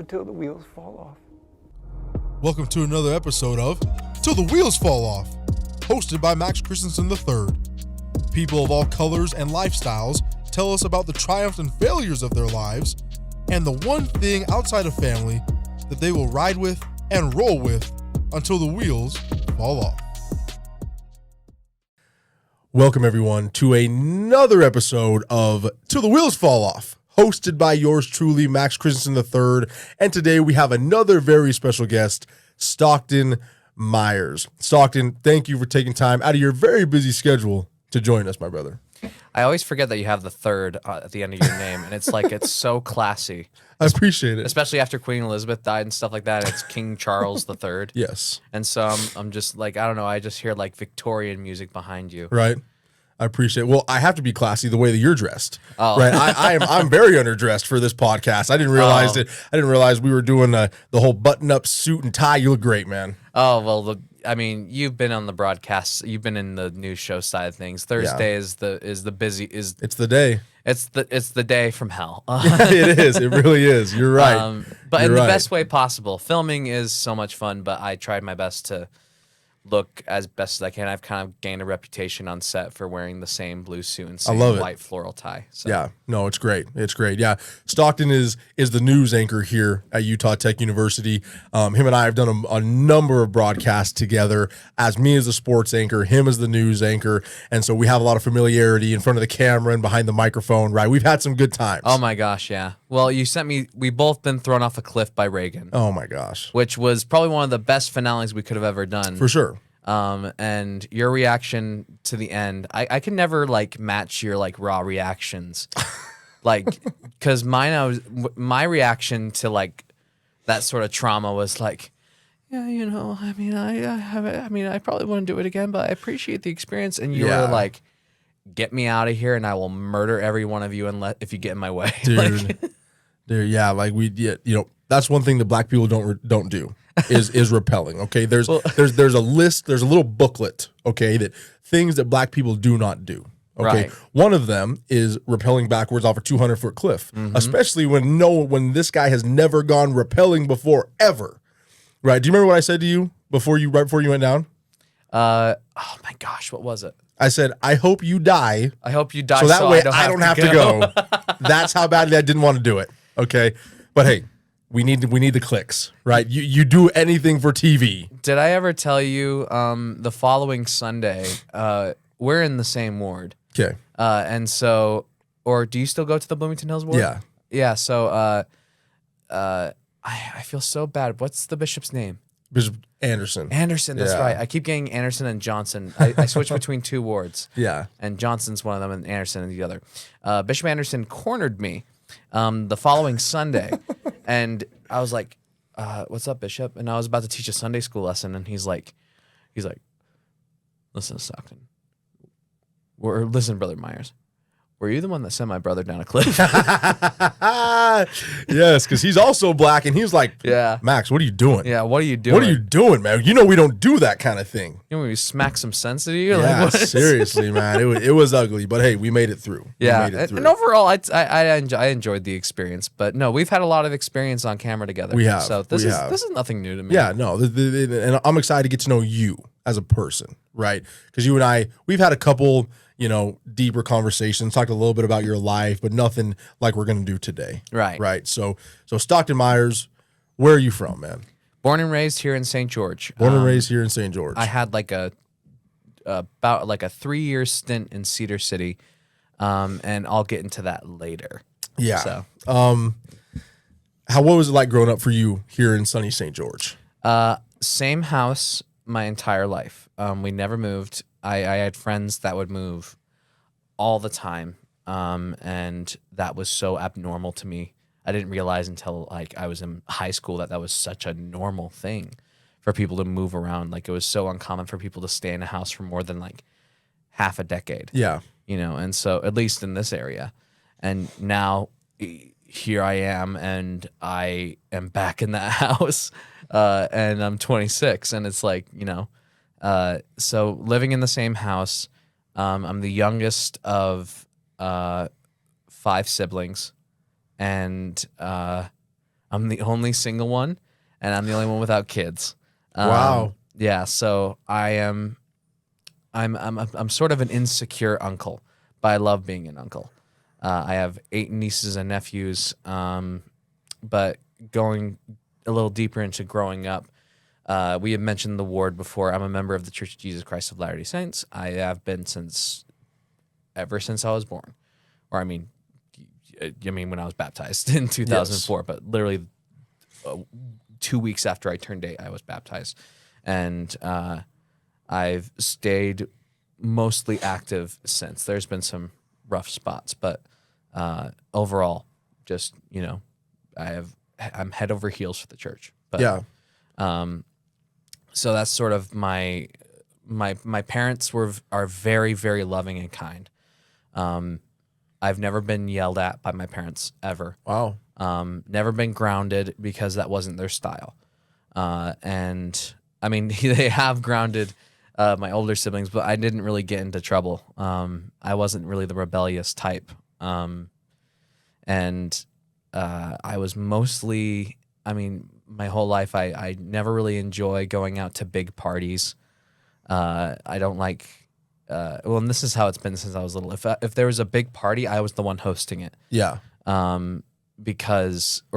until the wheels fall off. Welcome to another episode of Till the Wheels Fall Off, hosted by Max Christensen III. People of all colors and lifestyles tell us about the triumphs and failures of their lives and the one thing outside of family that they will ride with and roll with until the wheels fall off. Welcome, everyone, to another episode of Till the Wheels Fall Off, hosted by yours truly, Max Christensen III. And today we have another very special guest, Stockton Myers. Stockton, thank you for taking time out of your very busy schedule to join us, my brother. I always forget that you have the third at the end of your name, and it's like, it's so classy. I appreciate it. Especially after Queen Elizabeth died and stuff like that. It's King Charles III. Yes. And so I'm just like, I don't know, I just hear like Victorian music behind you. Right. I appreciate it. Well, I have to be classy the way that you're dressed. Oh. Right. I'm very underdressed for this podcast. I didn't realize it. I didn't realize we were doing the whole button-up suit and tie. You look great, man. Oh, well, I mean, you've been on the broadcasts. You've been in the news show side of things. Thursday is the busy. It's the day. It's the day from hell. It is. It really is. You're right. But You're in the right. best way possible. Filming is so much fun, but I tried my best to look as best as I can. I've kind of gained a reputation on set for wearing the same blue suit and same love it. white floral tie. So. Yeah, no, it's great. It's great. Yeah, Stockton is the news anchor here at Utah Tech University. Him and I have done a number of broadcasts together, as me as the sports anchor, him as the news anchor, and so we have a lot of familiarity in front of the camera and behind the microphone, right? We've had some good times. Oh my gosh, yeah. Well, you sent me, we both been thrown off a cliff by Reagan. Oh my gosh. Which was probably one of the best finales we could have ever done. For sure. And your reaction to the end, I can never like match your like raw reactions, like, because my reaction to like that sort of trauma was like, yeah, you know, I mean, I probably wouldn't do it again, but I appreciate the experience. And you were like, get me out of here, and I will murder every one of you if you get in my way, dude. Dude, yeah, like that's one thing that black people don't do. is repelling. Okay, there's a list, there's a little booklet, okay, that things that black people do not do. Okay, right. One of them is rappelling backwards off a 200-foot cliff, especially when this guy has never gone rappelling before ever. Right? Do you remember what I said to you right before you went down? Oh my gosh, what was it? I said, I hope you die. I hope you die so that way I don't have to go. That's how badly I didn't want to do it. Okay, but hey. We need the clicks, right? You do anything for TV. Did I ever tell you the following Sunday, we're in the same ward. Okay. And so, or do you still go to the Bloomington Hills ward? Yeah. Yeah, so I feel so bad. What's the bishop's name? Bishop Anderson. Anderson, that's right. I keep getting Anderson and Johnson. I switch between two wards. Yeah. And Johnson's one of them and Anderson is the other. Bishop Anderson cornered me the following Sunday. And I was like, what's up, Bishop? And I was about to teach a Sunday school lesson, and he's like, listen, Stockton. Listen, Brother Myers. Were you the one that sent my brother down a cliff? Yes, because he's also black, and he was like, yeah. Max, what are you doing? Yeah, what are you doing? What are you doing, man? You know we don't do that kind of thing. You know when we smack some sense into you? Yeah, like, seriously, man. It was ugly, but hey, we made it through. Yeah, and overall, I enjoyed the experience. But no, we've had a lot of experience on camera together. We have. So this is nothing new to me. Yeah, no, and I'm excited to get to know you as a person, right? Because you and I, we've had a couple, deeper conversations, talked a little bit about your life, but nothing like we're going to do today. Right. Right. So Stockton Myers, where are you from, man? Born and raised here in St. George. Born and raised here in St. George. I had like about a 3-year stint in Cedar City, and I'll get into that later. Yeah. So, what was it like growing up for you here in sunny St. George? Same house my entire life. We never moved. I had friends that would move all the time, and that was so abnormal to me. I didn't realize until like I was in high school that was such a normal thing for people to move around. Like it was so uncommon for people to stay in a house for more than like half a decade. Yeah. And so at least in this area. And now here I am, and I am back in that house, and I'm 26, and it's like, so living in the same house. I'm the youngest of 5 siblings, and I'm I'm the only single one, and I'm the only one without kids. Wow. Yeah, so I'm sort of an insecure uncle, but I love being an uncle. I have 8 nieces and nephews, but going a little deeper into growing up, we have mentioned the ward before. I'm a member of the Church of Jesus Christ of Latter-day Saints. I have been ever since I was born, or I mean when I was baptized in 2004, yes. But literally 2 weeks after I turned 8, I was baptized, and I've stayed mostly active since. There's been some rough spots, but overall, just I'm head over heels for the church. But, yeah. So that's sort of my parents are very, very loving and kind. I've never been yelled at by my parents ever. Wow. Never been grounded because that wasn't their style. And I mean, they have grounded my older siblings, but I didn't really get into trouble. I wasn't really the rebellious type. And I was mostly, my whole life, I never really enjoy going out to big parties. I don't like, and this is how it's been since I was little. If there was a big party, I was the one hosting it. Yeah. Or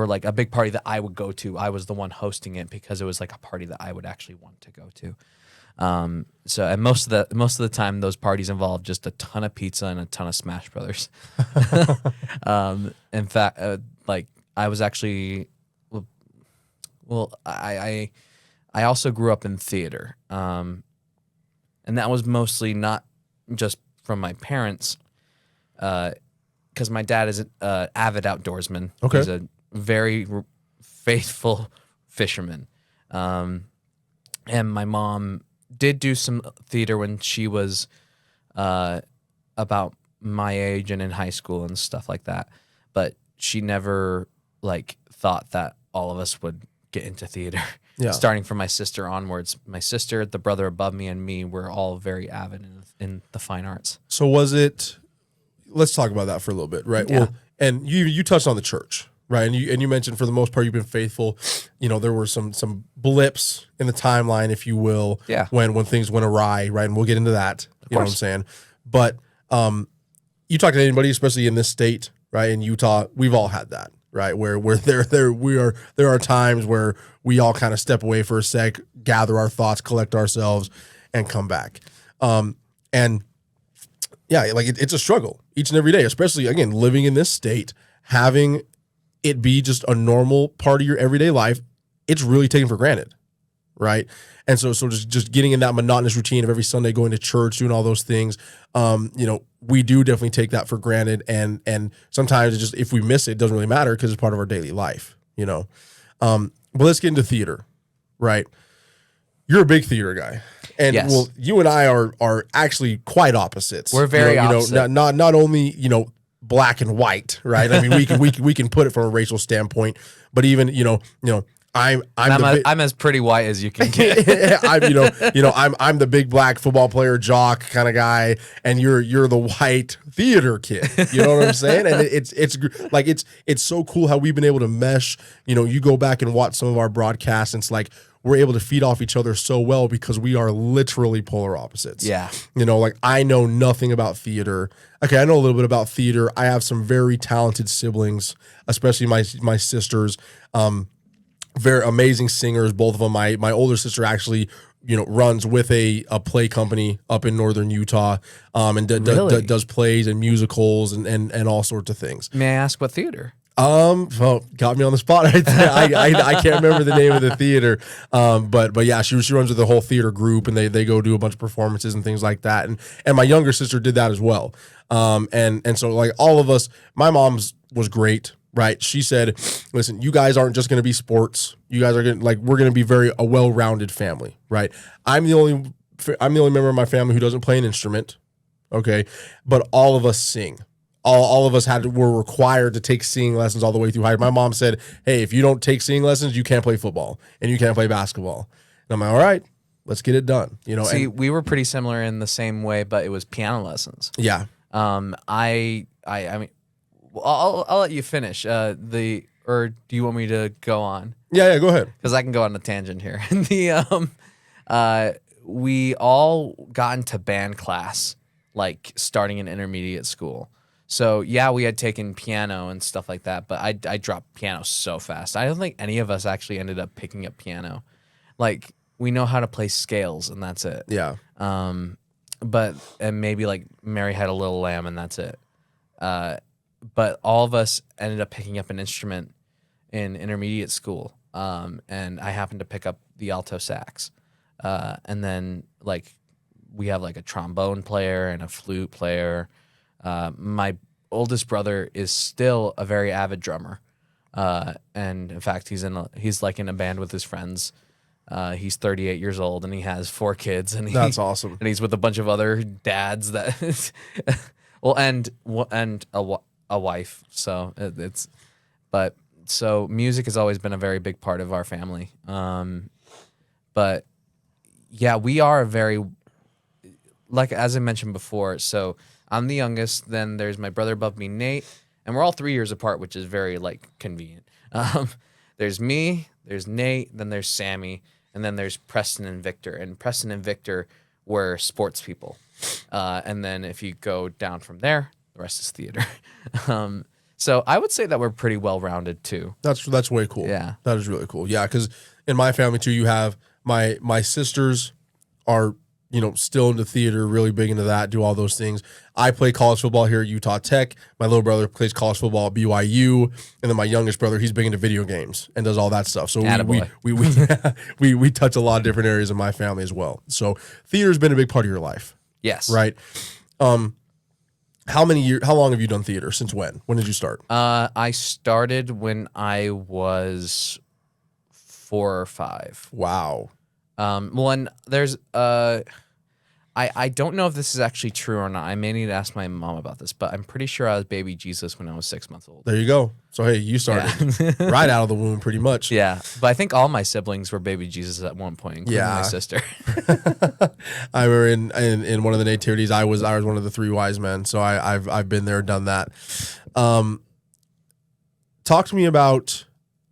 like a big party that I would go to, I was the one hosting it because it was like a party that I would actually want to go to. And most of the time, those parties involve just a ton of pizza and a ton of Smash Brothers. In fact, I was actually, I also grew up in theater, and that was mostly not just from my parents, because my dad is an avid outdoorsman. Okay. He's a very faithful fisherman, and my mom did do some theater when she was about my age and in high school and stuff like that. But she never thought that all of us would get into theater. Yeah. Starting from my sister onwards. My sister, the brother above me, and me were all very avid in the fine arts. So was it? Let's talk about that for a little bit, right? Yeah. Well, and you touched on the church. Right, and you mentioned for the most part you've been faithful. There were some blips in the timeline, if you will, yeah. when things went awry, right? And we'll get into that. You know what I'm saying? But you talk to anybody, especially in this state, right? In Utah, we've all had that, right? Where there are times where we all kind of step away for a sec, gather our thoughts, collect ourselves, and come back. And yeah, it's a struggle each and every day, especially again living in this state, having it be just a normal part of your everyday life, it's really taken for granted, right? And so just getting in that monotonous routine of every Sunday going to church, doing all those things, we do definitely take that for granted, and sometimes it just, if we miss it, it doesn't really matter because it's part of our daily life, But let's get into theater, right? You're a big theater guy, and yes. Well, you and I are actually quite opposites. We're very opposite. Not only black and white, right? I mean, we can put it from a racial standpoint, but even I'm as pretty white as you can get. I'm the big black football player, jock kind of guy, and you're the white theater kid. You know what I'm saying? And it's so cool how we've been able to mesh. You go back and watch some of our broadcasts, and it's like we're able to feed off each other so well because we are literally polar opposites. Yeah. I know nothing about theater. Okay, I know a little bit about theater. I have some very talented siblings, especially my sisters. Very amazing singers, both of them. My older sister actually, runs with a play company up in northern Utah, and Really? does plays and musicals and all sorts of things. May I ask what theater? Well, got me on the spot right there. I can't remember the name of the theater. But yeah, she runs with the whole theater group, and they go do a bunch of performances and things like that. And my younger sister did that as well. And so all of us, my mom's was great, right? She said, listen, you guys aren't just going to be sports. You guys are going to we're going to be a well-rounded family, right? I'm the only member of my family who doesn't play an instrument. Okay. But all of us sing. All of us were required to take singing lessons all the way through high. My mom said, hey, if you don't take singing lessons, you can't play football and you can't play basketball. And I'm like, all right, let's get it done. See, we were pretty similar in the same way, but it was piano lessons. Yeah. I mean, I'll let you finish. The or do you want me to go on? Yeah, go ahead. Because I can go on a tangent here. We all got into band class, like starting in intermediate school. So yeah, we had taken piano and stuff like that, but I dropped piano so fast. I don't think any of us actually ended up picking up piano. Like we know how to play scales and that's it. Yeah. But and maybe like Mary Had a Little Lamb and that's it. But all of us ended up picking up an instrument in intermediate school. And I happened to pick up the alto sax. And then like we have like a trombone player and a flute player. My oldest brother is still a very avid drummer. And in fact, he's like in a band with his friends. He's 38 years old and he has 4 kids and That's awesome. And he's with a bunch of other dads that well, and a wife. So so music has always been a very big part of our family. But yeah, we are very, like, as I mentioned before, so I'm the youngest, then there's my brother above me, Nate, and we're all 3 years apart, which is very, like, convenient. There's me, there's Nate, then there's Sammy, and then there's Preston and Victor. And Preston and Victor were sports people. And then if you go down from there, the rest is theater. So I would say that we're pretty well-rounded, too. That's way cool. Yeah. That is really cool. Yeah, because in my family, too, you have my sisters are, still into theater, really big into that, do all those things. I play college football here at Utah Tech. My little brother plays college football at BYU. And then my youngest brother, he's big into video games and does all that stuff. So we touch a lot of different areas of my family as well. So theater's been a big part of your life. Yes. Right? How long have you done theater? Since when? When did you start? I started when I was 4 or 5. Wow. One there's I don't know if this is actually true or not. I may need to ask my mom about this, but I'm pretty sure I was baby Jesus when I was 6 months old. There you go. So hey, you started right out of the womb, pretty much. Yeah, but I think all my siblings were baby Jesus at one point, including my sister. I remember in one of the nativities, I was one of the 3 wise men. So I've been there, done that. Talk to me about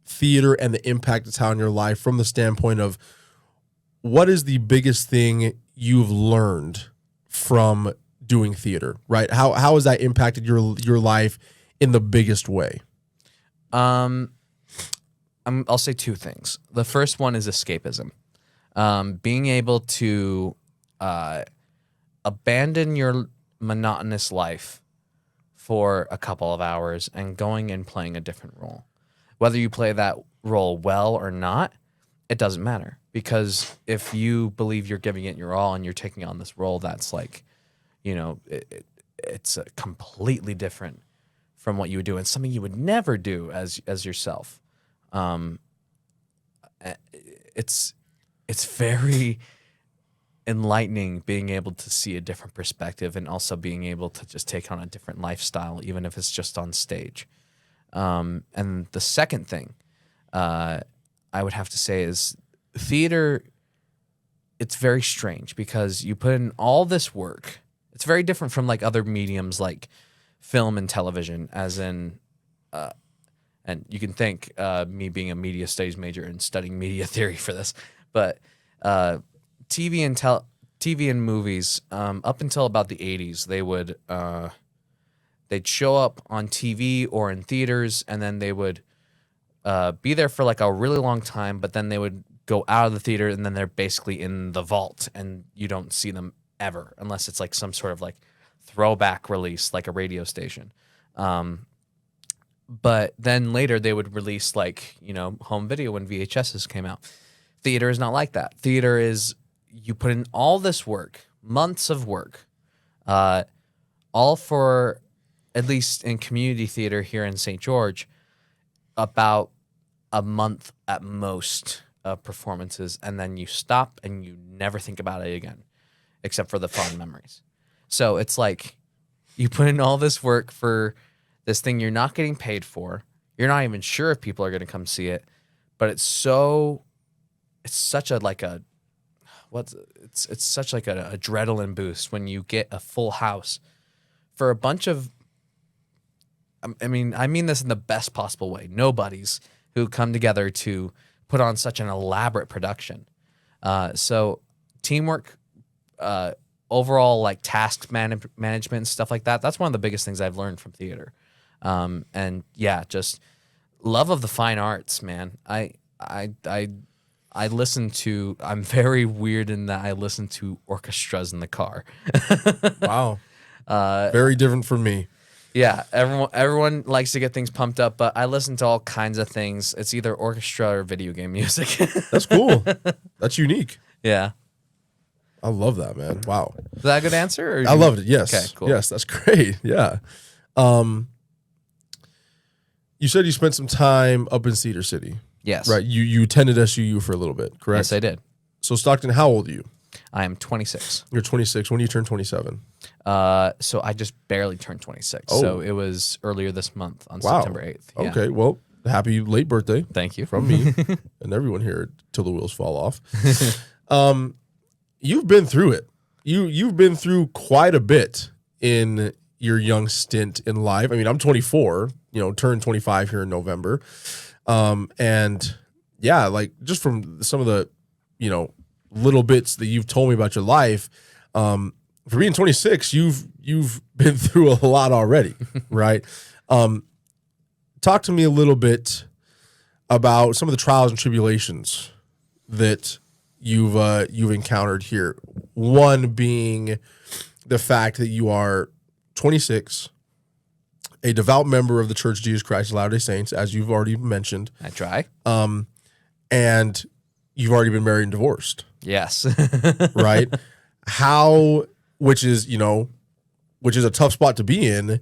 theater and the impact it's had on your life from the standpoint of what is the biggest thing you've learned from doing theater, right? How has that impacted your life in the biggest way? I'll say 2 things. The first one is escapism. Being able to abandon your monotonous life for a couple of hours and going and playing a different role. Whether you play that role well or not, it doesn't matter. Because if you believe you're giving it your all and you're taking on this role that's like, it's completely different from what you would do and something you would never do as yourself. It's very enlightening being able to see a different perspective and also being able to just take on a different lifestyle, even if it's just on stage. And the second thing I would have to say is theater, it's very strange because you put in all this work. It's very different from like other mediums like film and television, as in, and you can thank me being a media studies major and studying media theory for this, but TV and movies, up until about the 80s, they'd show up on TV or in theaters, and then they would be there for like a really long time, but then they would go out of the theater and then they're basically in the vault and you don't see them ever unless it's like some sort of like throwback release, like a radio station. But then later they would release like, home video when VHSs came out. Theater is not like that. Theater is, you put in all this work, months of work, all for, at least in community theater here in St. George, about a month at most of performances, and then you stop and you never think about it again, except for the fond memories. So it's like you put in all this work for this thing you're not getting paid for. You're not even sure if people are going to come see it, but it's such a it's such like an adrenaline boost when you get a full house for a bunch of I mean this in the best possible way. Nobodies who come together to put on such an elaborate production. So teamwork, overall like task management and stuff like that. That's one of the biggest things I've learned from theater. And yeah, just love of the fine arts, man. I listen to. I'm very weird in that I listen to orchestras in the car. Wow. Very different from me. Yeah, everyone likes to get things pumped up, but I listen to all kinds of things. It's either orchestra or video game music. That's cool. That's unique. Yeah. I love that, man. Wow. Is that a good answer? I loved it. Yes. Okay, cool. Yes, that's great. Yeah. You said you spent some time up in Cedar City. Yes. Right. You attended SUU for a little bit, correct? Yes, I did. So Stockton, how old are you? I am 26. You're 26. When do you turn 27? So I just barely turned 26. Oh. So it was earlier this month on Wow. September 8th. Yeah. Okay. Well, happy late birthday Thank you. from me and everyone here till the wheels fall off. You've been through it. You've been through quite a bit in your young stint in life. I mean, I'm 24, turned 25 here in November. And yeah, like just from some of the, little bits that you've told me about your life, for being 26, you've been through a lot already, right? Talk to me a little bit about some of the trials and tribulations that you've encountered here. One being the fact that you are 26, a devout member of the Church of Jesus Christ of Latter-day Saints, as you've already mentioned. I try. And you've already been married and divorced. Yes. Right? Which is a tough spot to be in,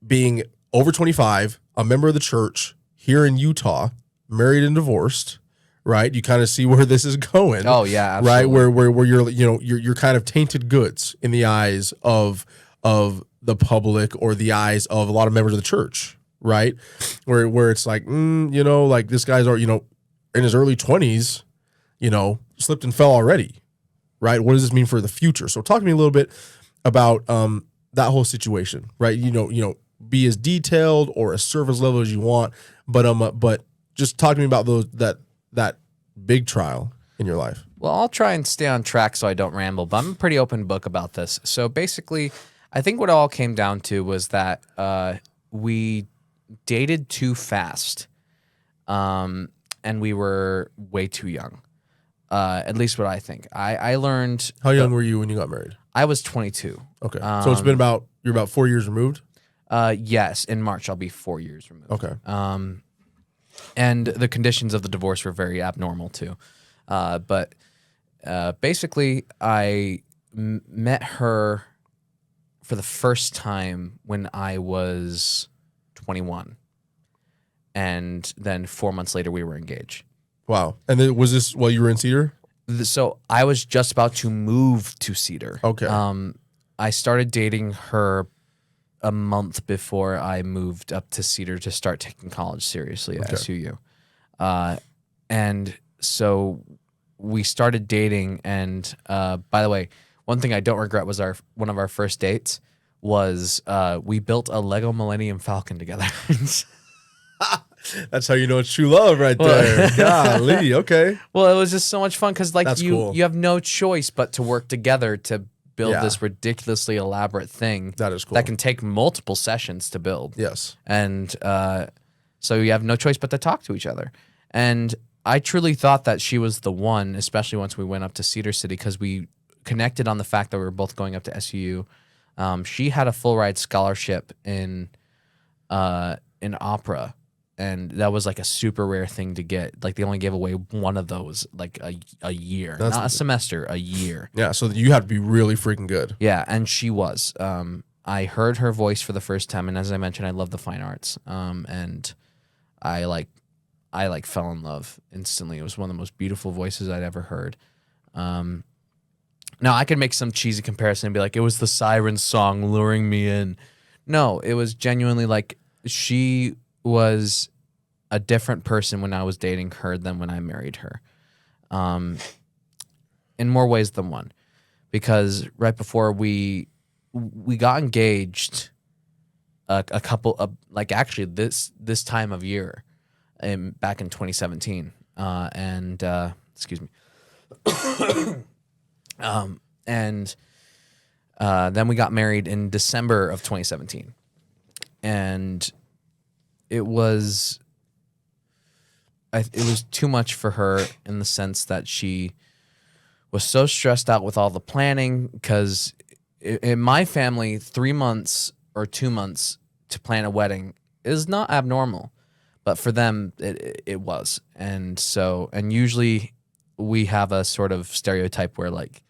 being over 25, a member of the church here in Utah, married and divorced, right? You kind of see where this is going. Oh yeah, right. absolutely. Where you're kind of tainted goods in the eyes of the public or the eyes of a lot of members of the church, right? Where it's like, like this guy's are in his early 20s, slipped and fell already, right? What does this mean for the future? So talk to me a little bit about that whole situation, right? Be as detailed or as surface level as you want, but just talk to me about that big trial in your life. Well, I'll try and stay on track so I don't ramble, but I'm a pretty open book about this. So basically, I think what it all came down to was that we dated too fast, and we were way too young. At least what I think. I learned. How young were you when you got married? I was 22. Okay, so it's been you're about 4 years removed. Yes, in March I'll be 4 years removed. Okay. And the conditions of the divorce were very abnormal too. But basically, I met her for the first time when I was 21. And then 4 months later, we were engaged. Wow. And then was this while you were in Cedar? So I was just about to move to Cedar. Okay. I started dating her a month before I moved up to Cedar to start taking college seriously at SUU. And so we started dating. And by the way, one thing I don't regret was one of our first dates was we built a Lego Millennium Falcon together. That's how you know it's true love right there. Golly, okay. Well, it was just so much fun because That's cool. you have no choice but to work together to build Yeah. this ridiculously elaborate thing That is cool. that can take multiple sessions to build. Yes. And so you have no choice but to talk to each other. And I truly thought that she was the one, especially once we went up to Cedar City, because we connected on the fact that we were both going up to SUU. She had a full ride scholarship in opera. And that was like a super rare thing to get. Like they only gave away one of those like a year, not a semester, a year. Yeah, so you have to be really freaking good. Yeah, and she was. I heard her voice for the first time, and as I mentioned, I love the fine arts. And I fell in love instantly. It was one of the most beautiful voices I'd ever heard. Now I could make some cheesy comparison and be like, it was the siren song luring me in. No, it was genuinely like she was a different person when I was dating her than when I married her. In more ways than one. Because right before we got engaged, a couple of like actually this time of year, back in 2017, and excuse me, and then we got married in December of 2017, and it was too much for her in the sense that she was so stressed out with all the planning, because in my family, 3 months or 2 months to plan a wedding is not abnormal, but for them it was. And usually we have a sort of stereotype where, like,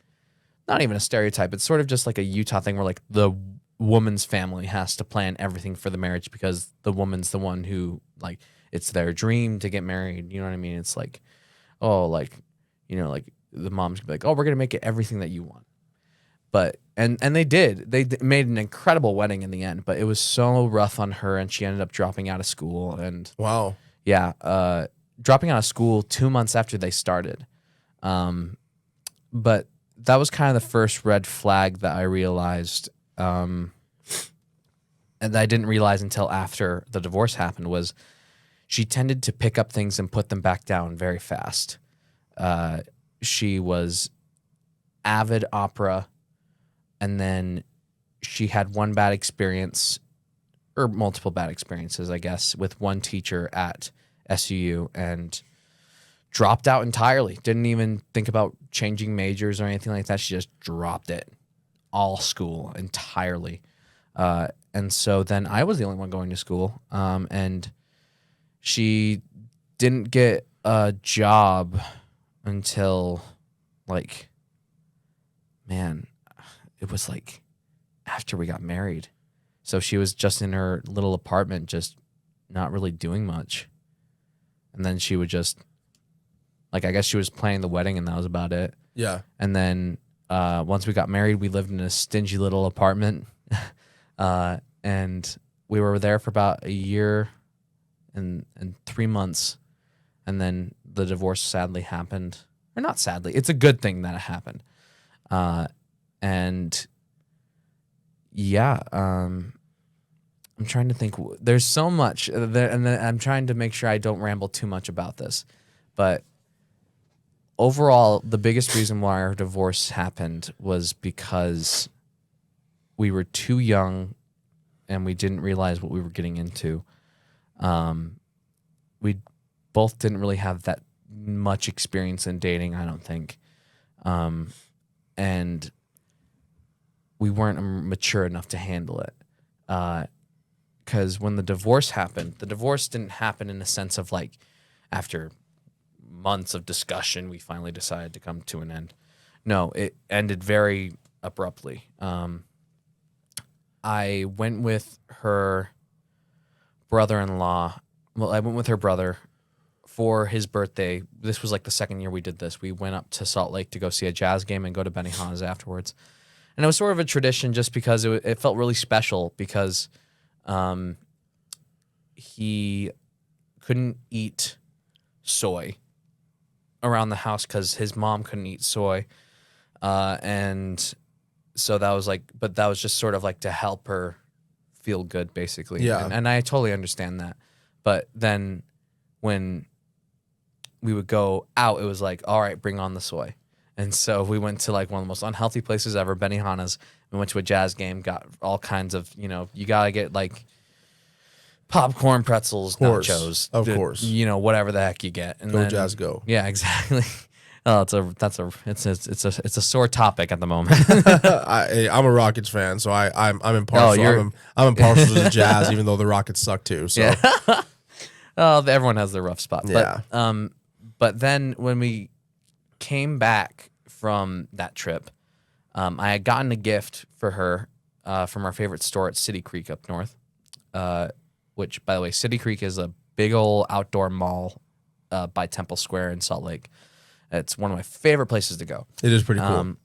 not even a stereotype, it's sort of just like a Utah thing where, like, the woman's family has to plan everything for the marriage because the woman's the one who, like, it's their dream to get married. You know what I mean? It's like, oh, like, you know, like the mom's gonna be like, oh, we're gonna make it everything that you want. But and they did. They made an incredible wedding in the end, but it was so rough on her, and she ended up dropping out of school. And Wow. yeah, dropping out of school 2 months after they started. But that was kind of the first red flag that I realized, and I didn't realize until after the divorce happened, was she tended to pick up things and put them back down very fast. She was avid opera, and then she had one bad experience, or multiple bad experiences, I guess, with one teacher at SUU, and dropped out entirely. Didn't even think about changing majors or anything like that. She just dropped it, all school entirely. And so then I was the only one going to school, and she didn't get a job until, like, man, it was like after we got married. So she was just in her little apartment, just not really doing much. And then she would just, like, I guess she was planning the wedding, and that was about it. Yeah. And then once we got married, we lived in a stingy little apartment. And we were there for about a year and 3 months. And then the divorce sadly happened. Or not sadly. It's a good thing that it happened. And yeah, I'm trying to think. There's so much there, and then I'm trying to make sure I don't ramble too much about this. But overall, the biggest reason why our divorce happened was because we were too young and we didn't realize what we were getting into. We both didn't really have that much experience in dating, I don't think. And we weren't mature enough to handle it. Because when the divorce happened, the divorce didn't happen in the sense of, like, after months of discussion, we finally decided to come to an end. No, it ended very abruptly. I went with her brother-in-law. Well, I went with her brother for his birthday. This was like the second year we did this. We went up to Salt Lake to go see a jazz game and go to Benihana's afterwards. And it was sort of a tradition just because it felt really special, because he couldn't eat soy around the house because his mom couldn't eat soy. And so that was like, but that was just sort of like to help her feel good, basically. Yeah. And I totally understand that. But then when we would go out, it was like, all right, bring on the soy. And so we went to, like, one of the most unhealthy places ever, Benihana's. We went to a jazz game, got all kinds of, you know, you got to get, like, popcorn, pretzels, nachos. Of course. You know, whatever the heck you get. And Go then, Jazz, go. Yeah, exactly. Oh, it's a sore topic at the moment. I'm a Rockets fan, so I'm impartial. I'm impartial to the Jazz, even though the Rockets suck too. So Yeah. Oh, everyone has their rough spot. Yeah. But then when we came back from that trip, I had gotten a gift for her from our favorite store at City Creek up north, which, by the way, City Creek is a big old outdoor mall by Temple Square in Salt Lake. It's one of my favorite places to go. it is pretty cool.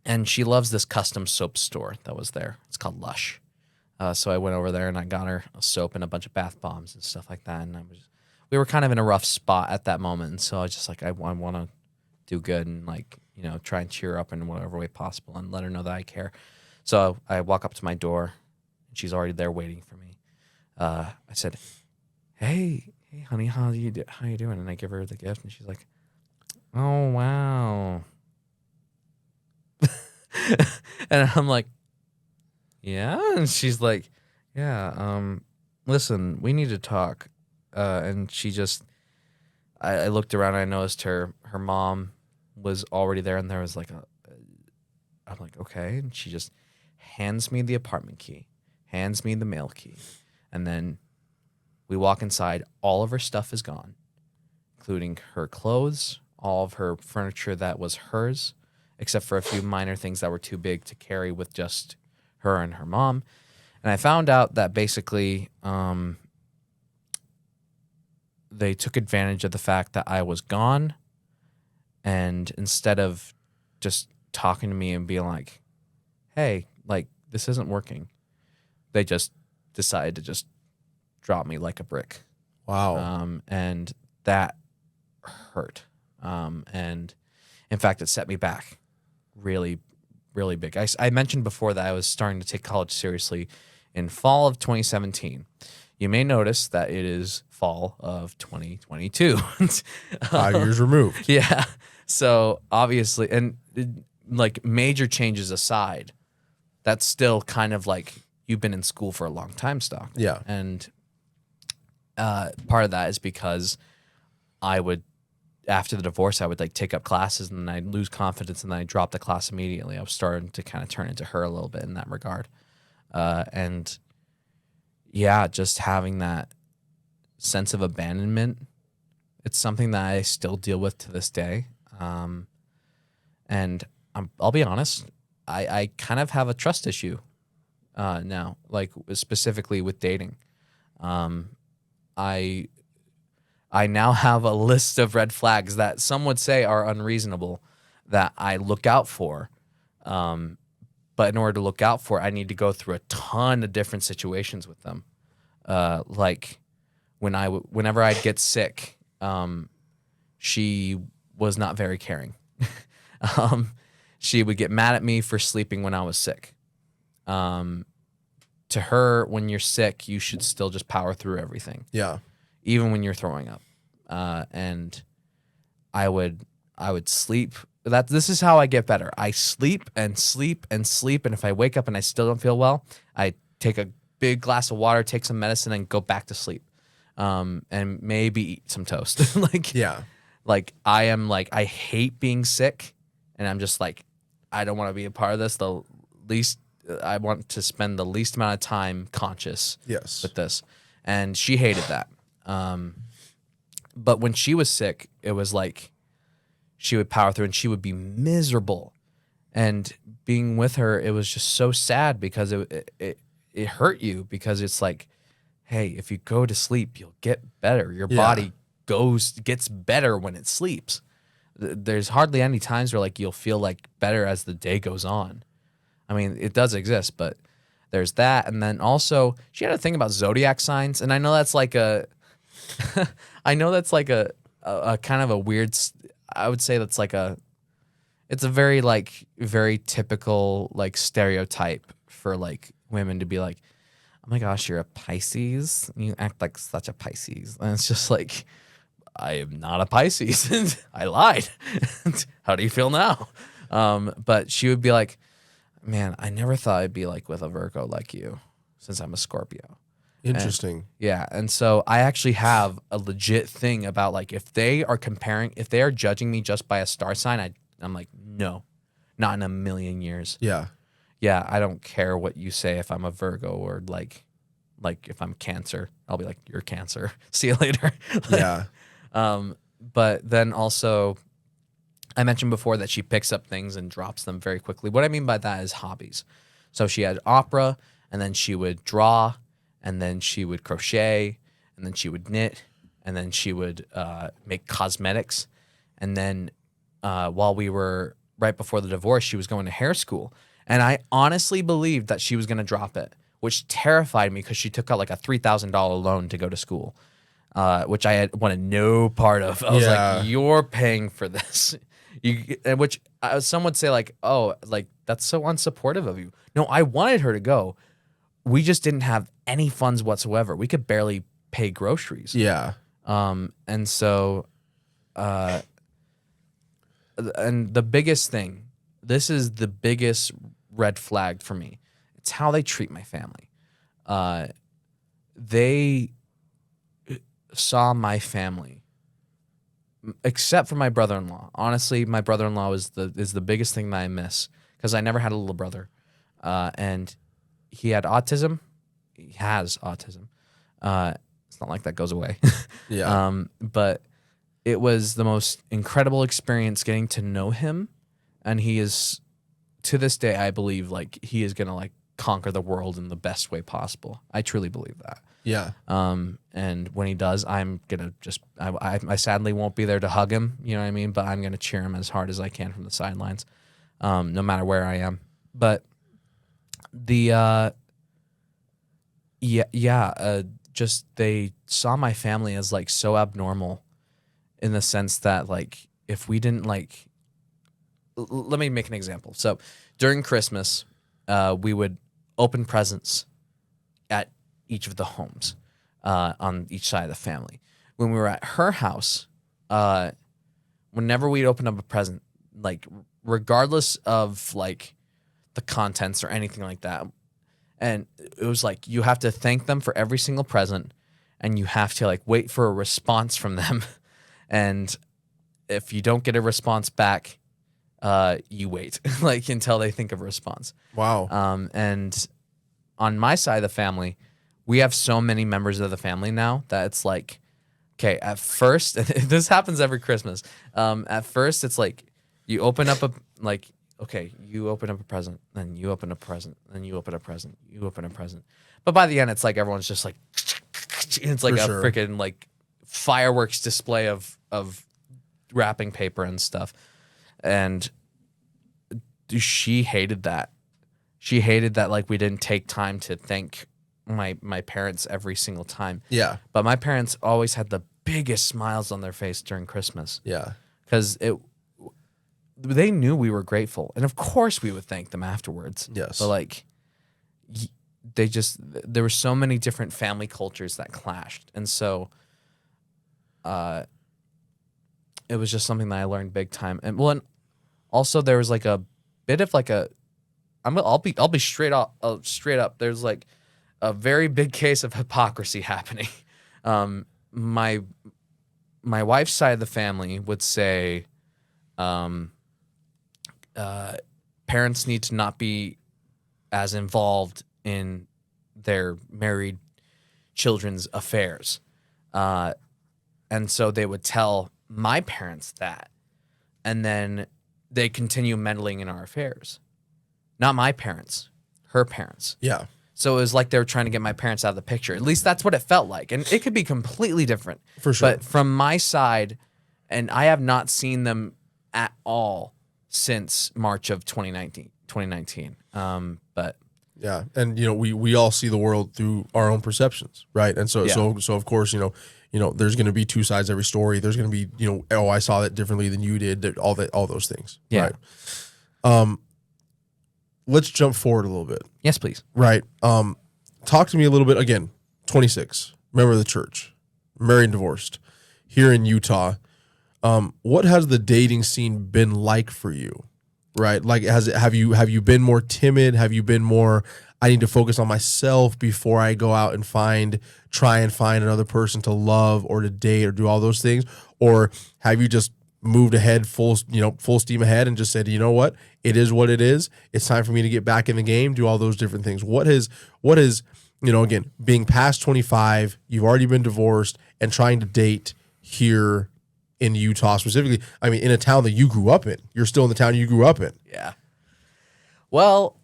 And she loves this custom soap store that was there. It's called Lush. So I went over there and I got her a soap and a bunch of bath bombs and stuff like that. And we were kind of in a rough spot at that moment. And so I was just like, I want to do good and, like, you know, try and cheer her up in whatever way possible and let her know that I care. So I walk up to my door and she's already there waiting for me. I said, hey, honey, how you doing? And I give her the gift, and she's like, oh, wow. And I'm like, yeah? And she's like, yeah, listen, we need to talk. And she just, I looked around, and I noticed her mom was already there, and there was like I'm like, okay. And she just hands me the apartment key, hands me the mail key. And then we walk inside. All of her stuff is gone, including her clothes, all of her furniture that was hers, except for a few minor things that were too big to carry with just her and her mom. And I found out that basically they took advantage of the fact that I was gone. And instead of just talking to me and being like, hey, like, this isn't working, they just decided to just drop me like a brick. Wow. And that hurt. And in fact, it set me back really, really big. I mentioned before that I was starting to take college seriously in fall of 2017. You may notice that it is fall of 2022. 5 years removed. Yeah. So obviously, and like major changes aside, that's still kind of like you've been in school for a long time, Stock. Yeah. And part of that is because I would, after the divorce, I would like take up classes and then I'd lose confidence and then I'd drop the class immediately. I was starting to kind of turn into her a little bit in that regard. And yeah, just having that sense of abandonment, it's something that I still deal with to this day. And I'll be honest, I kind of have a trust issue now, like specifically with dating. I now have a list of red flags that some would say are unreasonable that I look out for. But in order to look out for it, I need to go through a ton of different situations with them. Like whenever I'd get sick, she was not very caring. She would get mad at me for sleeping when I was sick. To her, when you're sick, you should still just power through everything. Yeah. Even when you're throwing up. And I would sleep. This is how I get better. I sleep and sleep and sleep. And if I wake up and I still don't feel well, I take a big glass of water, take some medicine, and go back to sleep. And maybe eat some toast. Yeah. Like I hate being sick, and I'm just like, I don't want to be a part of this. I want to spend the least amount of time conscious Yes. with this. And she hated that. But when she was sick, it was like she would power through and she would be miserable. And being with her, it was just so sad because it hurt you, because it's like, hey, if you go to sleep, you'll get better. Your body gets better when it sleeps. There's hardly any times where like you'll feel like better as the day goes on. I mean, it does exist, but there's that. And then also she had a thing about zodiac signs. And I know that's like a kind of a weird, I would say that's like it's a very typical like stereotype for like women to be like, oh my gosh, you're a Pisces. You act like such a Pisces. And it's just like, I am not a Pisces. I lied. How do you feel now? But she would be like, man, I never thought I'd be like with a Virgo like you, since I'm a Scorpio. Interesting. Yeah. And so I actually have a legit thing about like, if they are judging me just by a star sign, I'm like, no, not in a million years. Yeah. Yeah. I don't care what you say if I'm a Virgo or like if I'm Cancer, I'll be like, you're Cancer. See you later. Yeah. But then also, I mentioned before that she picks up things and drops them very quickly. What I mean by that is hobbies. So she had opera, and then she would draw, and then she would crochet, and then she would knit, and then she would make cosmetics. And then while we were right before the divorce, she was going to hair school. And I honestly believed that she was going to drop it, which terrified me because she took out like a $3,000 loan to go to school, which I wanted no part of. I was like, you're paying for this. Which some would say like, oh, like that's so unsupportive of you. No, I wanted her to go, we just didn't have any funds whatsoever. We could barely pay groceries. Yeah. And so, and the biggest thing, this is the biggest red flag for me. It's how they treat my family. They saw my family, except for my brother-in-law. Honestly, my brother-in-law is the biggest thing that I miss because I never had a little brother, and he had autism. He has autism. It's not like that goes away. Yeah. But it was the most incredible experience getting to know him, and he is, to this day, I believe, like he is gonna like conquer the world in the best way possible. I truly believe that. Yeah. And when he does, I'm gonna just I sadly won't be there to hug him, you know what I mean? But I'm gonna cheer him as hard as I can from the sidelines, no matter where I am. But the just they saw my family as like so abnormal, in the sense that like if we didn't like, let me make an example. So during Christmas, we would open presents at each of the homes on each side of the family. When we were at her house, whenever we'd open up a present, like regardless of like the contents or anything like that, and it was like you have to thank them for every single present, and you have to like wait for a response from them. And if you don't get a response back, you wait like until they think of a response. Wow. And on my side of the family, we have so many members of the family now that it's like, okay, at first, this happens every Christmas. At first, it's like you open up you open up a present, then you open a present, then you open a present, you open a present. But by the end, it's like everyone's just like, it's like For a sure. freaking like fireworks display of wrapping paper and stuff. And she hated that. She hated that like we didn't take time to thank my parents every single time. Yeah. But my parents always had the biggest smiles on their face during Christmas Yeah. because they knew we were grateful, and of course we would thank them afterwards. Yes. But like there were so many different family cultures that clashed, and so it was just something that I learned big time. And also there was like a bit of like I'll be straight up. There's like a very big case of hypocrisy happening. My wife's side of the family would say, parents need to not be as involved in their married children's affairs. And so they would tell my parents that, and then they continue meddling in our affairs. Not my parents, her parents. Yeah. So it was like they were trying to get my parents out of the picture. At least that's what it felt like. And it could be completely different. For sure. But from my side, and I have not seen them at all since March of 2019. But Yeah, and we all see the world through our own perceptions, right? And so Yeah. so of course there's going to be two sides to every story. There's going to be oh, I saw that differently than you did. All those things. Yeah. Right? Let's jump forward a little bit. yes, please. Right. Talk to me a little bit again. 26, member of the church, married and divorced, here in Utah. What has the dating scene been like for you? Right? Like, have you been more timid? Have you been more, I need to focus on myself before I go out and try and find another person to love or to date or do all those things? Or have you just moved ahead full steam ahead and just said, you know what? It is what it is. It's time for me to get back in the game, do all those different things. What is, again, being past 25, you've already been divorced and trying to date here in Utah specifically, I mean, in a town that you grew up in. You're still in the town you grew up in. Yeah. Well,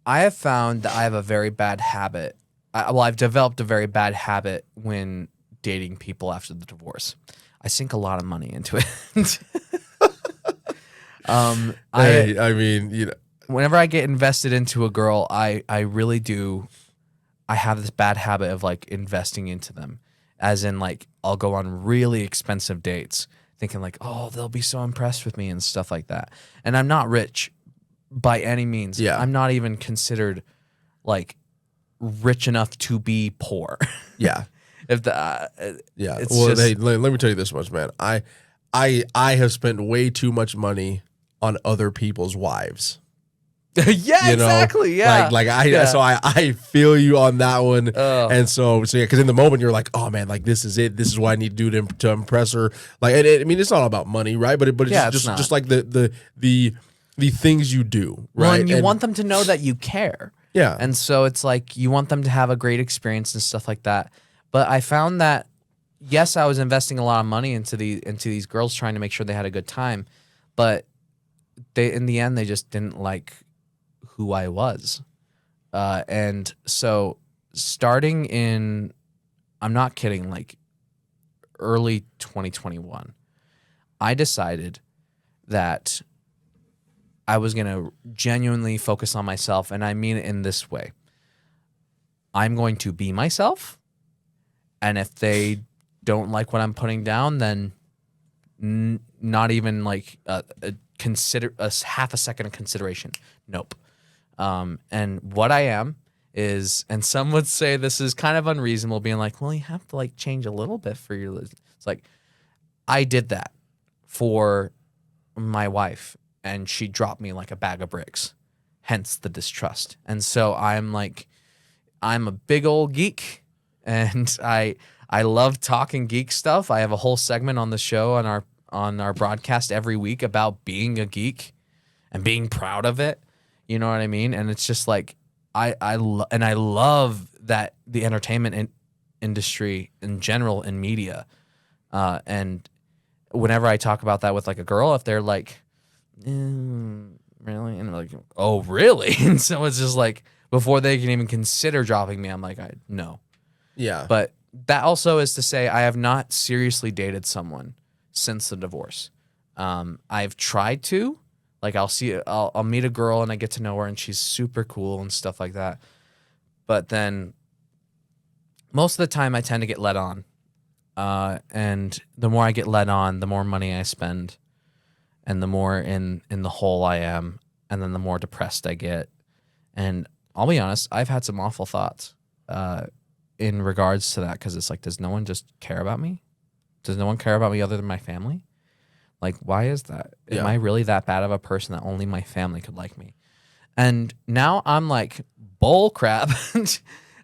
I have found that I have a very bad habit. I've developed a very bad habit when dating people after the divorce. I sink a lot of money into it. I mean, whenever I get invested into a girl, I really do. I have this bad habit of like investing into them, as in like I'll go on really expensive dates thinking like, oh, they'll be so impressed with me and stuff like that. And I'm not rich, by any means. Yeah. I'm not even considered like rich enough to be poor. Yeah. If the Yeah. it's Well, just, hey, let me tell you this much, man. I have spent way too much money on other people's wives. yeah, You know, exactly. Yeah. So I feel you on that one. Oh. And so yeah, because in the moment you're like, oh man, like this is it. This is what I need to do to impress her. Like, I mean, it's not all about money, right? But it's Yeah, it's just not. just like the things you do, right? Well, and you want them to know that you care. Yeah. And so it's like you want them to have a great experience and stuff like that. But I found that yes, I was investing a lot of money into these girls trying to make sure they had a good time, but they in the end they just didn't like who I was. And so starting in, I'm not kidding, like early 2021, I decided that I was going to genuinely focus on myself. And I mean it in this way. I'm going to be myself. And if they don't like what I'm putting down, then not even like consider a half a second of consideration. Nope. And what I am is, and some would say this is kind of unreasonable, being like, well, you have to like change a little bit for your, it's like, I did that for my wife and she dropped me like a bag of bricks, hence the distrust. And so I'm like, I'm a big old geek and I love talking geek stuff. I have a whole segment on the show on our broadcast every week about being a geek and being proud of it. You know what I mean? And it's just like I love that the entertainment industry in general in media. And whenever I talk about that with like a girl, if they're like, really? And I'm like, oh, really? And so it's just like before they can even consider dropping me, I'm like, no. Yeah. But that also is to say I have not seriously dated someone since the divorce. I've tried to. Like I'll meet a girl and I get to know her and she's super cool and stuff like that. But then most of the time I tend to get led on. And the more I get led on, the more money I spend and the more in the hole I am. And then the more depressed I get. And I'll be honest, I've had some awful thoughts in regards to that because it's like, does no one just care about me? Does no one care about me other than my family? Like, why is that? Yeah. Am I really that bad of a person that only my family could like me? And now I'm like, bull crap.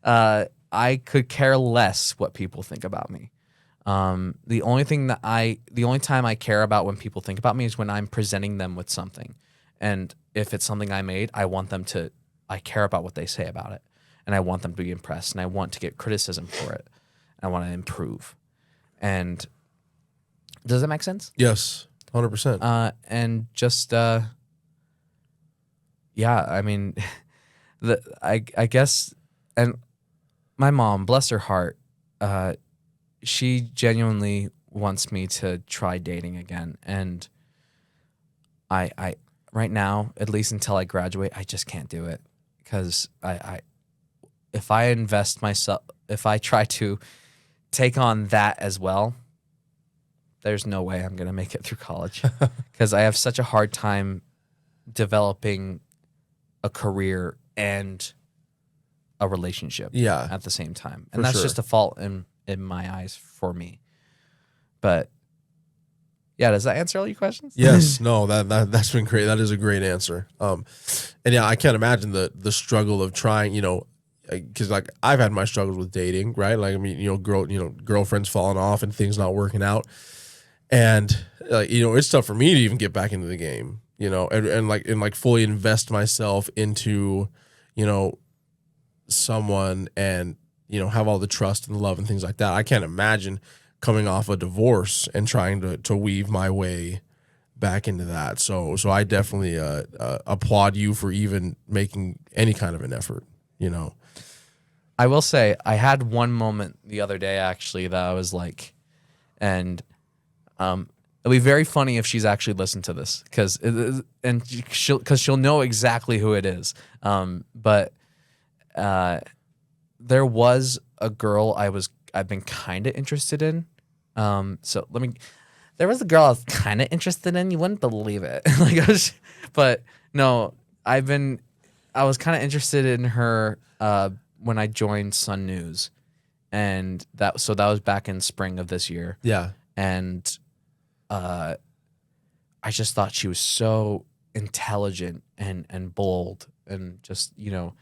I could care less what people think about me. The only time I care about when people think about me is when I'm presenting them with something. And if it's something I made, I care about what they say about it. And I want them to be impressed. And I want to get criticism for it. I want to improve. And does that make sense? Yes. 100%. And just, yeah, I mean, I guess, and my mom, bless her heart, she genuinely wants me to try dating again. And I right now, at least until I graduate, I just can't do it because if I invest myself, if I try to take on that as well, there's no way I'm going to make it through college because I have such a hard time developing a career and a relationship at the same time. And that's just a fault in my eyes for me. But yeah, does that answer all your questions? Yes. No, that's been great. That is a great answer. And yeah, I can't imagine the struggle of trying, because like I've had my struggles with dating, right? Like, I mean, girlfriends falling off and things not working out. And it's tough for me to even get back into the game, and fully invest myself into, someone and, have all the trust and the love and things like that. I can't imagine coming off a divorce and trying to weave my way back into that. So I definitely applaud you for even making any kind of an effort, I will say I had one moment the other day actually that I was like, and it'll be very funny if she's actually listened to this because she'll know exactly who it is. But there was a girl I've been kind of interested in. There was a girl I was kind of interested in. You wouldn't believe it. But no, I was kind of interested in her when I joined Sun News, and that was back in spring of this year. Yeah. And I just thought she was so intelligent and bold, and just, and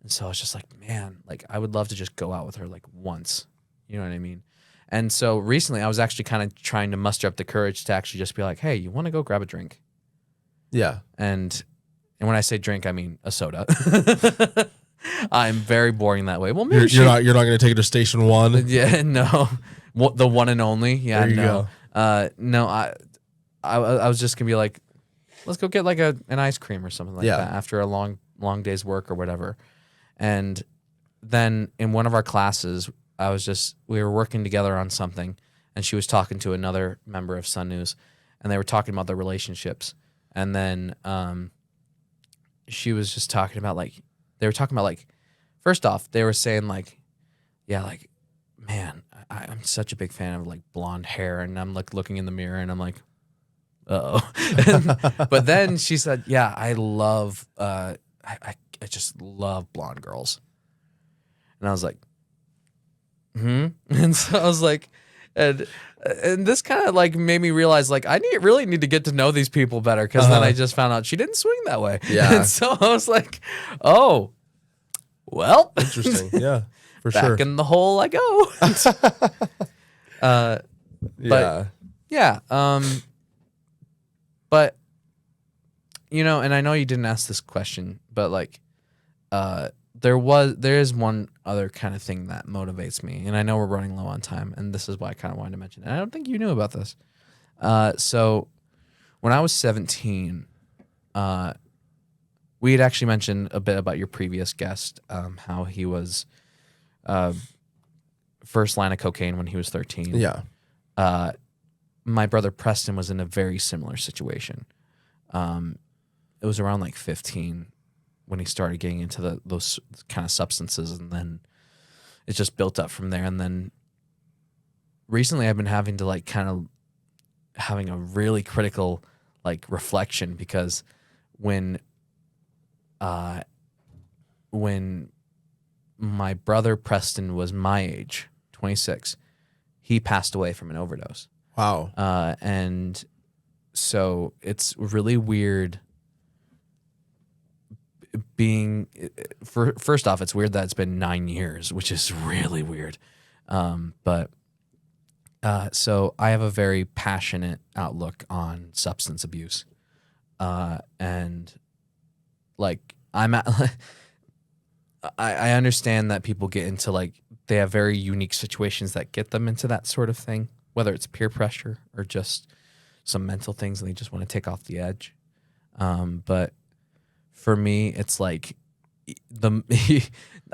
so I was just like, man, like I would love to just go out with her like once, you know what I mean? And so recently I was actually kind of trying to muster up the courage to actually just be like, hey, you want to go grab a drink? Yeah. And when I say drink, I mean a soda. I'm very boring that way. Well, maybe You're not going to take it to Station 1. Yeah, no, the one and only. Yeah, There you no, no. I was just gonna be like, let's go get like an ice cream or something like that after a long day's work or whatever. And then in one of our classes, we were working together on something, and she was talking to another member of Sun News, and they were talking about their relationships. And then she was just talking about they were talking about first off, they were saying man, I'm such a big fan of like blonde hair, and I'm like looking in the mirror and I'm like, uh-oh. But then she said, yeah, I love I just love blonde girls. And I was like, and so I was like, and this kind of like made me realize like I really need to get to know these people better, because then I just found out she didn't swing that way. Yeah. And so I was like, oh, well, Interesting. Yeah, for back sure. in the hole I go. But yeah, but and I know you didn't ask this question, but like, there is one other kind of thing that motivates me, and I know we're running low on time, and this is why I kind of wanted to mention it. And I don't think you knew about this. So when I was 17, we had actually mentioned a bit about your previous guest, how he was first line of cocaine when he was 13. Yeah. My brother Preston was in a very similar situation. It was around like 15 when he started getting into those kind of substances, and then it just built up from there. And then recently I've been having to like kind of having a really critical like reflection, because when my brother Preston was my age, 26, he passed away from an overdose. Wow. And so it's really weird first off, it's weird that it's been 9 years, which is really weird. But so I have a very passionate outlook on substance abuse. And like I understand that people get into like, they have very unique situations that get them into that sort of thing, whether it's peer pressure or just some mental things and they just want to take off the edge. But for me, it's like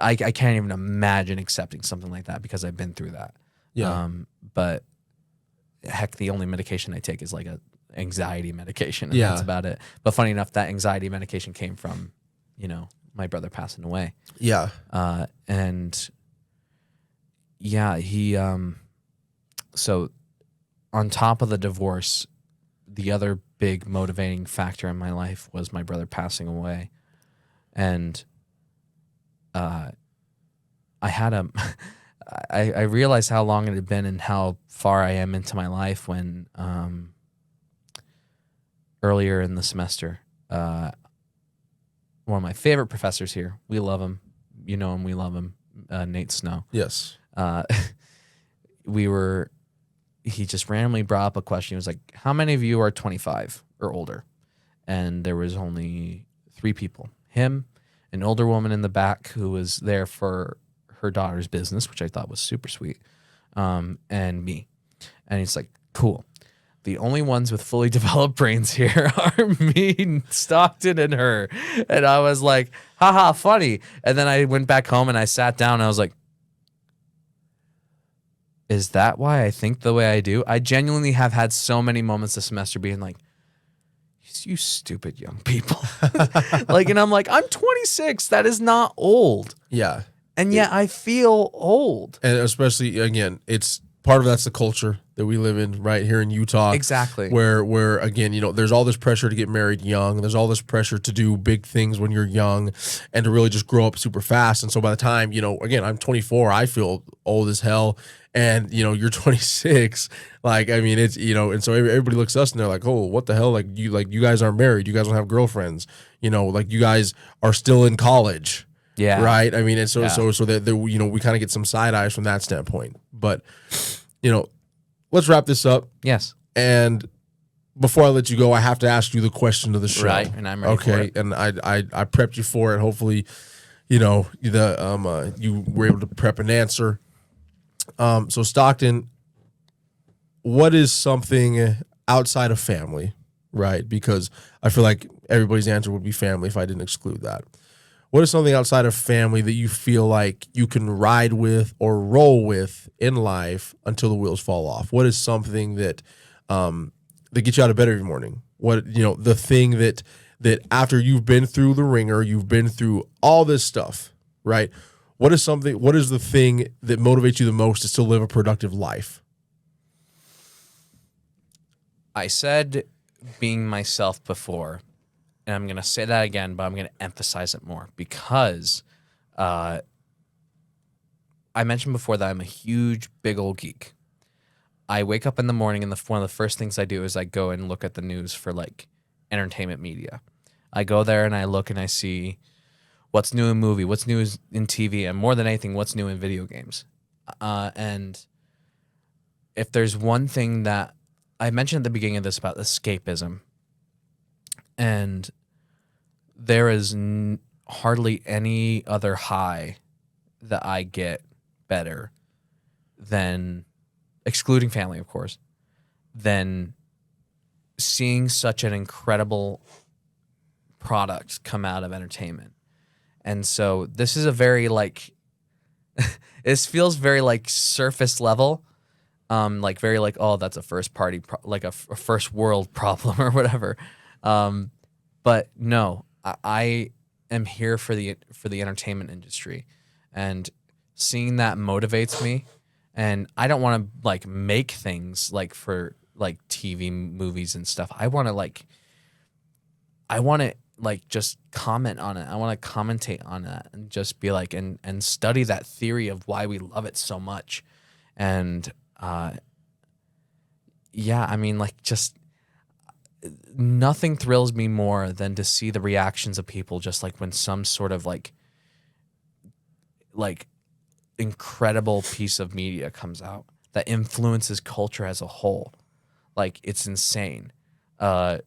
I can't even imagine accepting something like that, because I've been through that. Yeah. But heck, the only medication I take is like a anxiety medication, and Yeah. that's about it. But funny enough, that anxiety medication came from, my brother passing away. Yeah. And yeah, he so on top of the divorce, the other big motivating factor in my life was my brother passing away. And I realized how long it had been and how far I am into my life when earlier in the semester, one of my favorite professors here, we love him, him, we love him, Nate Snow. Yes. He just randomly brought up a question. He was like, how many of you are 25 or older? And there was only 3 people. Him, an older woman in the back who was there for her daughter's business, which I thought was super sweet, and me. And he's like, cool. The only ones with fully developed brains here are me, Stockton, and her. And I was like, haha, funny. And then I went back home and I sat down and I was like, is that why I think the way I do? I genuinely have had so many moments this semester being like, you stupid young people. And I'm like, I'm 26. That is not old. Yeah. And yet I feel old. And especially, again, it's part of that's the culture that we live in right here in Utah. Exactly. Where again, there's all this pressure to get married young. There's all this pressure to do big things when you're young and to really just grow up super fast. And so by the time, again, I'm 24, I feel old as hell. And, you're 26. Like, I mean, it's, and so everybody looks at us and they're like, oh, what the hell? Like you guys aren't married. You guys don't have girlfriends. Like you guys are still in college. Yeah. Right. I mean, and so that we kind of get some side eyes from that standpoint. But, let's wrap this up. Yes. And before I let you go, I have to ask you the question of the show. Right. And I'm ready for it. And I prepped you for it. Hopefully, you were able to prep an answer. So Stockton, what is something outside of family, right? Because I feel like everybody's answer would be family if I didn't exclude that. What is something outside of family that you feel like you can ride with or roll with in life until the wheels fall off? What is something that gets you out of bed every morning? What, the thing that after you've been through the ringer, you've been through all this stuff, right? What is the thing that motivates you the most to still live a productive life? I said being myself before, and I'm going to say that again, but I'm going to emphasize it more because I mentioned before that I'm a huge, big old geek. I wake up in the morning and one of the first things I do is I go and look at the news for like entertainment media. I go there and I look and I see what's new in movie, what's new in TV, and more than anything, what's new in video games. And if there's one thing that I mentioned at the beginning of this about escapism, and there is hardly any other high that I get better than, excluding family, of course, than seeing such an incredible product come out of entertainment. And so this is a very this feels very like surface level, like very like, oh, that's a first party, like a first world problem or whatever. But no, I am here for the entertainment industry, and seeing that motivates me. And I don't want to like make things like for like TV movies and stuff. I want to just comment on it. I want to commentate on that and just be like, and study that theory of why we love it so much. And yeah, I mean, like, just nothing thrills me more than to see the reactions of people just like when some sort of like incredible piece of media comes out that influences culture as a whole. Like, it's insane. And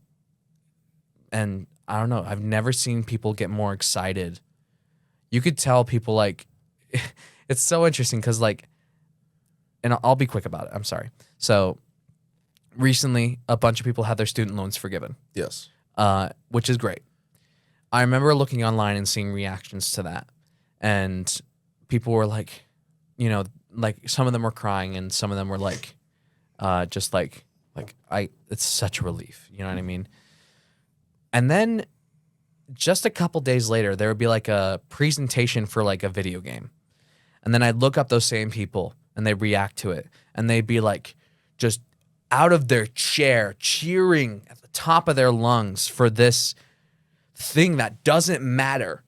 I don't know, I've never seen people get more excited. You could tell people like it's so interesting because like, and I'll be quick about it. I'm sorry. So recently, a bunch of people had their student loans forgiven. Yes. Which is great. I remember looking online and seeing reactions to that. And people were like, like some of them were crying and some of them were like, just like it's such a relief. You know what I mean? And then just a couple days later, there would be like a presentation for like a video game. And then I'd look up those same people and they react to it. And they'd be like just out of their chair, cheering at the top of their lungs for this thing that doesn't matter.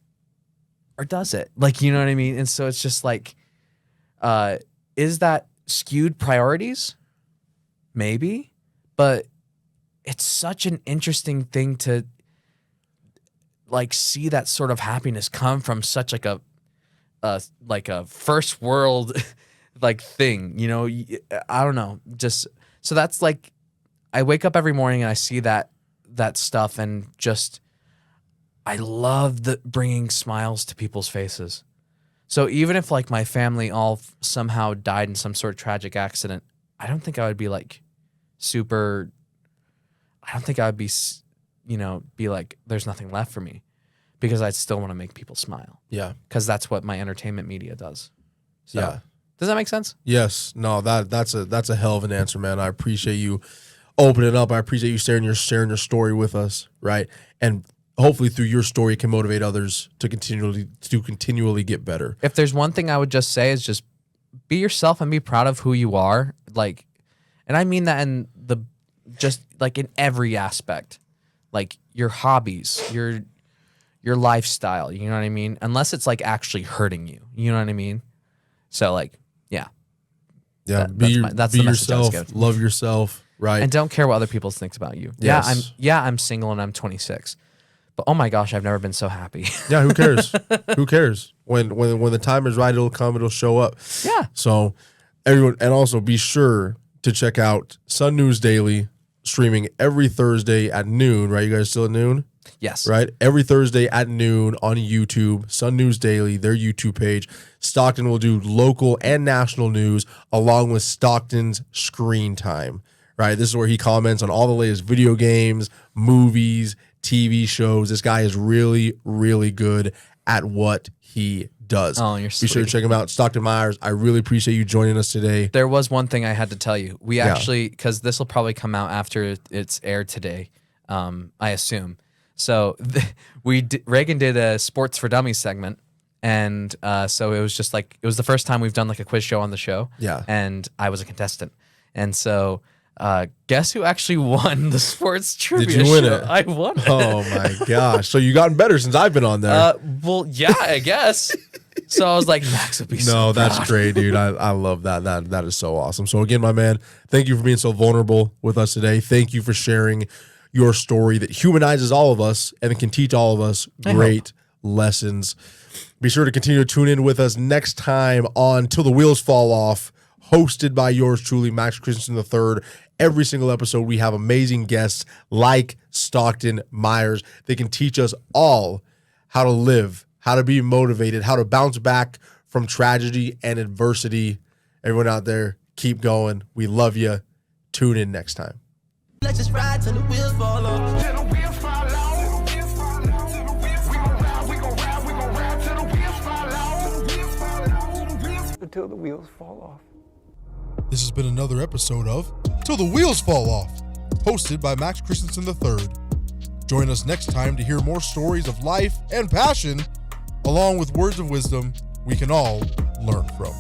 Or does it? Like, you know what I mean? And so it's just like, is that skewed priorities? Maybe. But it's such an interesting thing to like see that sort of happiness come from such like a first world like thing, I don't know. Just so that's like, I wake up every morning and I see that stuff and just, I love bringing smiles to people's faces. So even if like my family all somehow died in some sort of tragic accident, I don't think I would be like super, I don't think I would be, be like, there's nothing left for me, because I'd still want to make people smile. Yeah. Because that's what my entertainment media does. So, yeah. Does that make sense? Yes. No, that's a hell of an answer, man. I appreciate you opening up. I appreciate you sharing your story with us, right? And hopefully through your story it can motivate others to continually get better. If there's one thing I would just say is just be yourself and be proud of who you are. Like, and I mean that in just like in every aspect, like your hobbies, your lifestyle, you know what I mean? Unless it's like actually hurting you, you know what I mean? So like, yeah. Yeah. That's Be the message I was yourself, giving. love yourself. Right. And don't care what other people think about you. Yes. I'm single and I'm 26. But oh my gosh, I've never been so happy. Yeah, who cares? Who cares? When the time is right, it'll come, it'll show up. Yeah. So everyone, and also be sure to check out Sun News Daily, streaming every Thursday at noon, right? You guys still at noon? Yes. Right? Every Thursday at noon on YouTube, Sun News Daily, their YouTube page. Stockton will do local and national news along with Stockton's screen time, right? This is where he comments on all the latest video games, movies, TV shows. This guy is really, really good at what he does. Oh, you're Be sure to sweet. check him out. Stockton Myers, I really appreciate you joining us today. There was one thing I had to tell you. We actually, because this will probably come out after it's aired today, I assume. So Reagan did a Sports for Dummies segment. And so it was just like, it was the first time we've done like a quiz show on the show. Yeah. And I was a contestant. And so guess who actually won the sports trivia Did you win show? it? I won it. Oh my gosh. So you've gotten better since I've been on there. Well, yeah, I guess. So I was like, Max would be so No, that's proud. great, dude. I love that. That is so awesome. So again, my man, thank you for being so vulnerable with us today. Thank you for sharing your story that humanizes all of us and can teach all of us great lessons. Be sure to continue to tune in with us next time on Till the Wheels Fall Off, hosted by yours truly, Max Christensen III. Every single episode, we have amazing guests like Stockton Myers. They can teach us all how to live, how to be motivated, how to bounce back from tragedy and adversity. Everyone out there, keep going. We love you. Tune in next time. Let's just ride till the wheels fall off. Till the wheels fall off. We gon' ride, we gon' ride, we gon' ride till the wheels fall off. Until the wheels fall off. This has been another episode of Till the Wheels Fall Off, hosted by Max Christensen III. Join us next time to hear more stories of life and passion, along with words of wisdom we can all learn from.